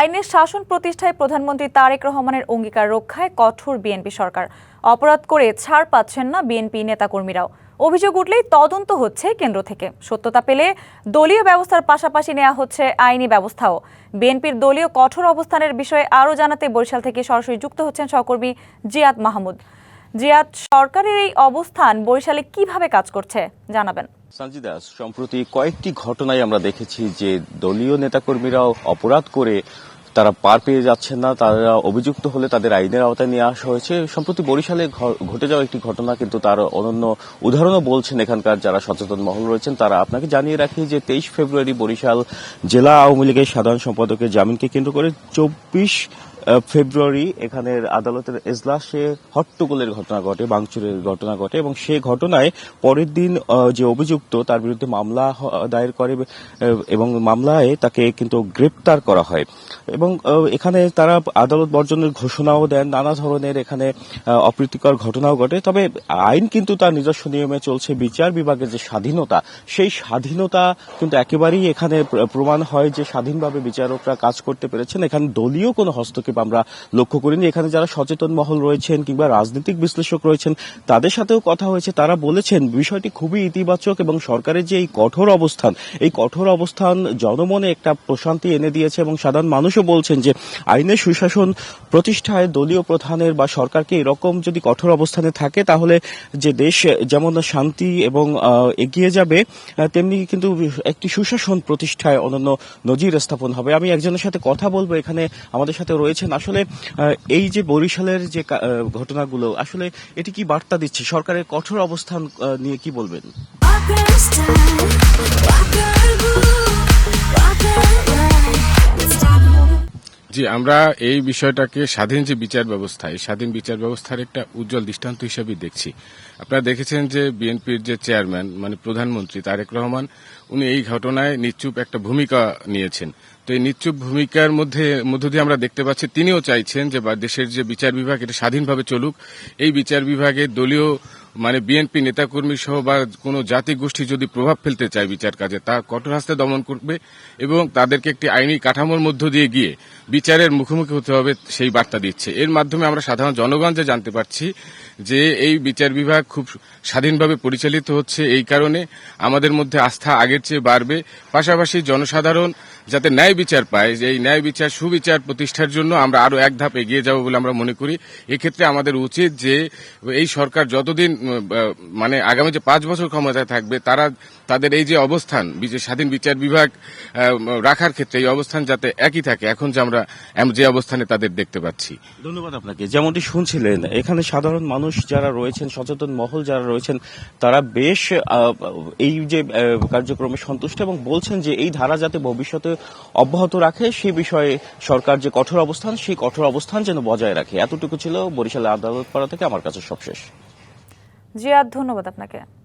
আইনের শাসন প্রতিষ্ঠায় প্রধানমন্ত্রী তারেক রহমানের অঙ্গীকার রক্ষায় কঠোর বিএনপি সরকার। অপরাধ করে ছাড় পাচ্ছেন না বিএনপি নেতাকর্মীরাও। অভিযোগ উঠলেই তদন্ত হচ্ছে কেন্দ্র থেকে। সত্যতা পেলে দলীয় ব্যবস্থার পাশাপাশি নেওয়া হচ্ছে আইনি ব্যবস্থাও। বিএনপির দলীয় কঠোর অবস্থানের বিষয়ে আরও জানাতে বরিশাল থেকে সরাসরি যুক্ত হচ্ছেন সহকর্মী জিয়াদ মাহমুদ। জিয়াদ, সরকারের এই অবস্থান বরিশালে কিভাবে কাজ করছে জানাবেন। সঞ্জিদা, সম্প্রতি কয়েকটি ঘটনায় আমরা দেখেছি যে দলীয় নেতাকর্মীরাও অপরাধ করে তারা পার পেয়ে যাচ্ছেন না, তারা অভিযুক্ত হলে তাদের আইনের আওতায় নিয়ে আসা হয়েছে। সম্প্রতি বরিশালে ঘটে যাওয়া একটি ঘটনা কিন্তু তার অনন্য উদাহরণও বলছেন এখানকার যারা সচেতন মহল রয়েছেন তারা। আপনাকে জানিয়ে রাখি যে 23 ফেব্রুয়ারি বরিশাল জেলা আওয়ামী লীগের সাধারণ সম্পাদকের জামিনকে কেন্দ্র করে 24 ফেব্রুয়ারি এখানের আদালতের এজলাসে হট্টগোলের ঘটনা ঘটে, ভাঙচুরের ঘটনা ঘটে এবং সেই ঘটনায় পরের দিন যে অভিযুক্ত তার বিরুদ্ধে মামলা দায়ের করে এবং মামলায় তাকে কিন্তু গ্রেপ্তার করা হয় এবং এখানে তারা আদালত বর্জনের ঘোষণাও দেন। নানা ধরনের এখানে অপ্রীতিকর ঘটনাও ঘটে। তবে আইন কিন্তু তার নিজস্ব নিয়মে চলছে। বিচার বিভাগের যে স্বাধীনতা, সেই স্বাধীনতা কিন্তু একেবারেই এখানে প্রমাণ হয় যে স্বাধীনভাবে বিচারকরা কাজ করতে পেরেছেন। এখানে দলীয় কোনো হস্তক্ষেপ আমরা লক্ষ্য করিনি। এখানে যারা সচেতন মহল রয়েছেন কিংবা রাজনৈতিক বিশ্লেষক রয়েছেন তাদের সাথেও কথা হয়েছে। তারা বলেছেন বিষয়টি খুবই ইতিবাচক এবং সরকারের যে এই কঠোর অবস্থান জনমনে একটা প্রশান্তি এনে দিয়েছে এবং সাধারণ মানুষও বলছেন যে আইনের সুশাসন প্রতিষ্ঠায় দলীয় প্রধানের বা সরকারকে এরকম যদি কঠোর অবস্থানে থাকে তাহলে যে দেশ যেমন শান্তি এবং এগিয়ে যাবে তেমনি কিন্তু একটি সুশাসন প্রতিষ্ঠায় অনন্য নজির স্থাপন হবে। আমি একজনের সাথে কথা বলবো, এখানে আমাদের সাথে রয়েছেন। আসলে এই যে বরিশালের যে ঘটনাগুলো, আসলে এটি কি বার্তা দিচ্ছে? সরকারের কঠোর অবস্থান নিয়ে কি বলবেন? জি, আমরা এই বিষয়টাকে স্বাধীন যে বিচার ব্যবস্থা, এই স্বাধীন বিচার ব্যবস্থার একটা উজ্জ্বল দৃষ্টান্ত হিসেবে দেখছি। আপনারা দেখেছেন যে বিএনপির যে চেয়ারম্যান মানে প্রধানমন্ত্রী তারেক রহমান, উনি এই ঘটনায় নিশ্চুপ একটা ভূমিকা নিয়েছেন। তো এই নিশ্চুপ ভূমিকার মধ্য দিয়ে আমরা দেখতে পাচ্ছি তিনিও চাইছেন যে দেশের যে বিচার বিভাগ এটা স্বাধীনভাবে চলুক। এই বিচার বিভাগে দলীয় মানে বিএনপি নেতাকর্মী সহ বা কোনো জাতি গোষ্ঠী যদি প্রভাব ফেলতে চায় বিচার কাজে, তা কঠোর হস্তে দমন করবে এবং তাদেরকে একটি আইনি কাঠামোর মধ্য দিয়ে গিয়ে বিচারের মুখোমুখি হতে হবে, সেই বার্তা দিচ্ছে। এর মাধ্যমে আমরা সাধারণ জনগণ যে জানতে পারছি যে এই বিচার বিভাগ খুব স্বাধীনভাবে পরিচালিত হচ্ছে। এই কারণে আমাদের মধ্যে আস্থা আগের চেয়ে বাড়বে। পাশাপাশি জনসাধারণ যাতে ন্যায় বিচার পায়, এই ন্যায় বিচার সুবিচার প্রতিষ্ঠার জন্য আমরা আরো এক ধাপ এগিয়ে যাব বলে আমরা মনে করি। এক্ষেত্রে আমাদের উচিত যে এই সরকার যতদিন মানে আগামী যে 5 বছর ক্ষমতায় থাকবে তাদের এই যে অবস্থান স্বাধীন বিচার বিভাগ রাখার ক্ষেত্রে এই অবস্থান যাতে একই থাকে এখন যে আমরা যে অবস্থানে তাদের দেখতে পাচ্ছি। ধন্যবাদ আপনাকে। যেমনটি শুনছিলেন, এখানে সাধারণ মানুষ যারা রয়েছেন, সচেতন মহল যারা রয়েছেন তারা বেশ এই যে কার্যক্রমে সন্তুষ্ট এবং বলছেন যে এই ধারা যাতে ভবিষ্যতে অব্যাহত রাখে সেই বিষয়ে সরকার যে কঠোর অবস্থান, সেই কঠোর অবস্থান যেন বজায় রাখে। এতটুকু ছিল বরিশাল আদালতপাড়া থেকে আমার কাছে সবশেষ। জিয়াদ, ধন্যবাদ আপনাকে।